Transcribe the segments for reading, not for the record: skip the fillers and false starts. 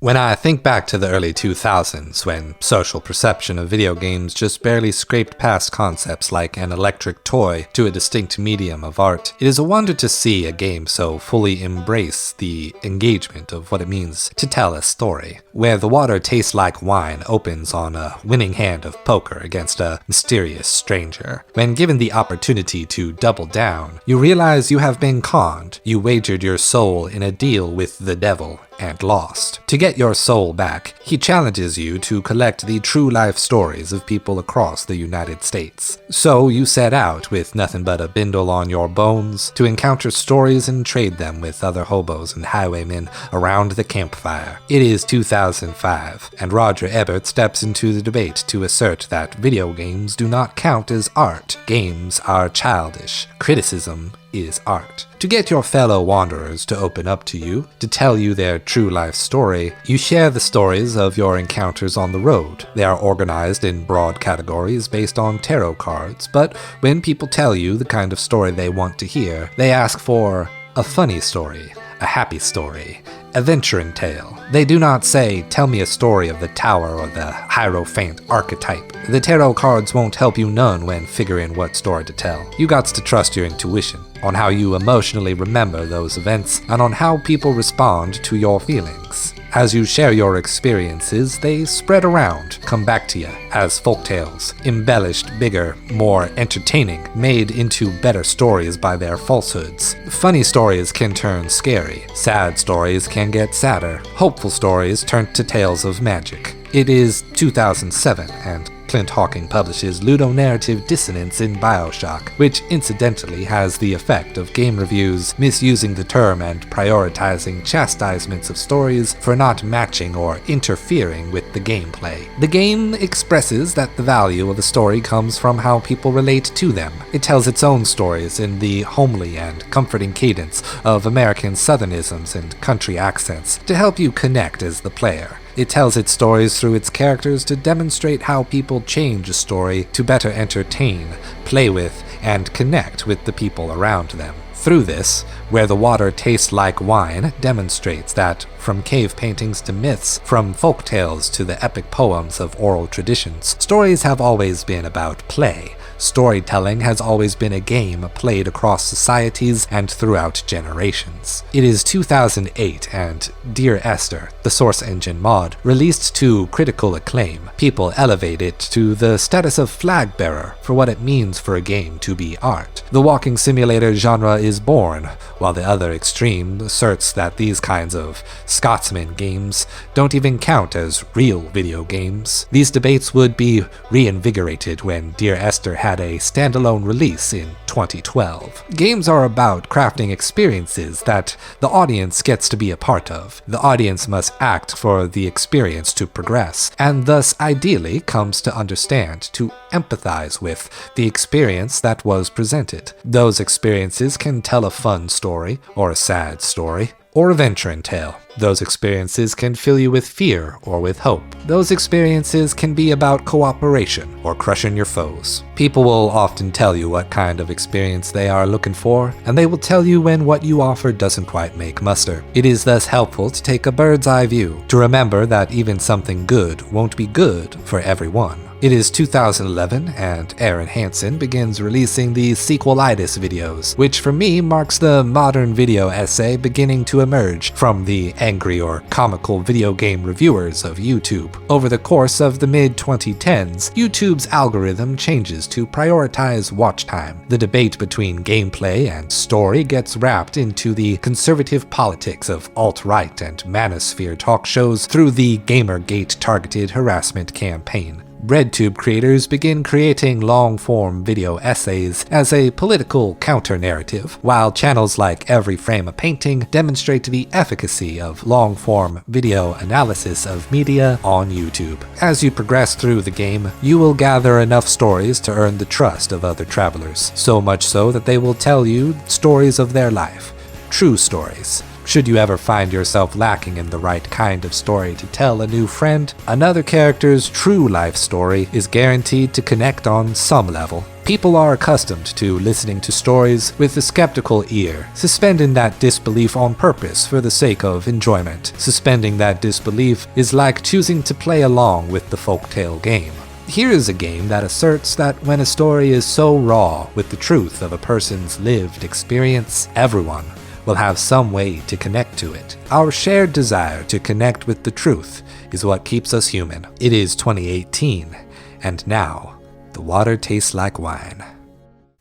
When I think back to the early 2000s, when social perception of video games just barely scraped past concepts like an electric toy to a distinct medium of art, it is a wonder to see a game so fully embrace the engagement of what it means to tell a story. Where the water tastes like wine opens on a winning hand of poker against a mysterious stranger. When given the opportunity to double down, you realize you have been conned. You wagered your soul in a deal with the devil and lost. To get your soul back, he challenges you to collect the true life stories of people across the United States. So you set out with nothing but a bindle on your bones to encounter stories and trade them with other hobos and highwaymen around the campfire. It is 2005, and Roger Ebert steps into the debate to assert that video games do not count as art. Games are childish. Criticism is art. To get your fellow wanderers to open up to you, to tell you their true life story, you share the stories of your encounters on the road. They are organized in broad categories based on tarot cards, but when people tell you the kind of story they want to hear, they ask for a funny story, a happy story, a venturing tale. They do not say, tell me a story of the tower or the Hierophant archetype. The tarot cards won't help you none when figuring what story to tell. You gots to trust your intuition on how you emotionally remember those events and on how people respond to your feelings. As you share your experiences, they spread around, come back to you as folktales, embellished, bigger, more entertaining, made into better stories by their falsehoods. Funny stories can turn scary, sad stories can get sadder, hopeful stories turn to tales of magic. It is 2007, and Clint Hawking publishes ludonarrative dissonance in BioShock, which incidentally has the effect of game reviews misusing the term and prioritizing chastisements of stories for not matching or interfering with the gameplay. The game expresses that the value of a story comes from how people relate to them. It tells its own stories in the homely and comforting cadence of American southernisms and country accents to help you connect as the player. It tells its stories through its characters to demonstrate how people change a story to better entertain, play with, and connect with the people around them. Through this, Where the Water Tastes Like Wine demonstrates that, from cave paintings to myths, from folk tales to the epic poems of oral traditions, stories have always been about play. Storytelling has always been a game played across societies and throughout generations. It is 2008 and Dear Esther, the Source Engine mod, released to critical acclaim. People elevate it to the status of flag bearer for what it means for a game to be art. The walking simulator genre is born, while the other extreme asserts that these kinds of Scotsman games don't even count as real video games. These debates would be reinvigorated when Dear Esther had a standalone release in 2012. Games are about crafting experiences that the audience gets to be a part of. The audience must act for the experience to progress, and thus ideally comes to understand, to empathize with the experience that was presented. Those experiences can tell a fun story, or a sad story, or a venturing tale. Those experiences can fill you with fear or with hope. Those experiences can be about cooperation or crushing your foes. People will often tell you what kind of experience they are looking for, and they will tell you when what you offer doesn't quite make muster. It is thus helpful to take a bird's eye view, to remember that even something good won't be good for everyone. It is 2011, and Aaron Hansen begins releasing the sequelitis videos, which for me marks the modern video essay beginning to emerge from the angry or comical video game reviewers of YouTube. Over the course of the mid-2010s, YouTube's algorithm changes to prioritize watch time. The debate between gameplay and story gets wrapped into the conservative politics of alt-right and manosphere talk shows through the Gamergate targeted harassment campaign. RedTube creators begin creating long-form video essays as a political counter-narrative, while channels like Every Frame a Painting demonstrate the efficacy of long-form video analysis of media on YouTube. As you progress through the game, you will gather enough stories to earn the trust of other travelers, so much so that they will tell you stories of their life, true stories. Should you ever find yourself lacking in the right kind of story to tell a new friend, another character's true life story is guaranteed to connect on some level. People are accustomed to listening to stories with a skeptical ear, suspending that disbelief on purpose for the sake of enjoyment. Suspending that disbelief is like choosing to play along with the folktale game. Here is a game that asserts that when a story is so raw with the truth of a person's lived experience, everyone will have some way to connect to it. Our shared desire to connect with the truth is what keeps us human. It is 2018, and now the water tastes like wine.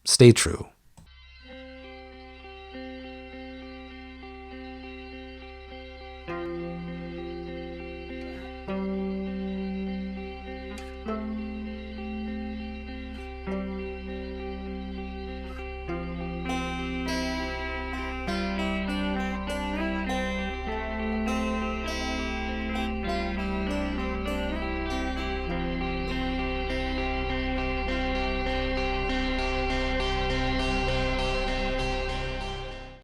Stay true.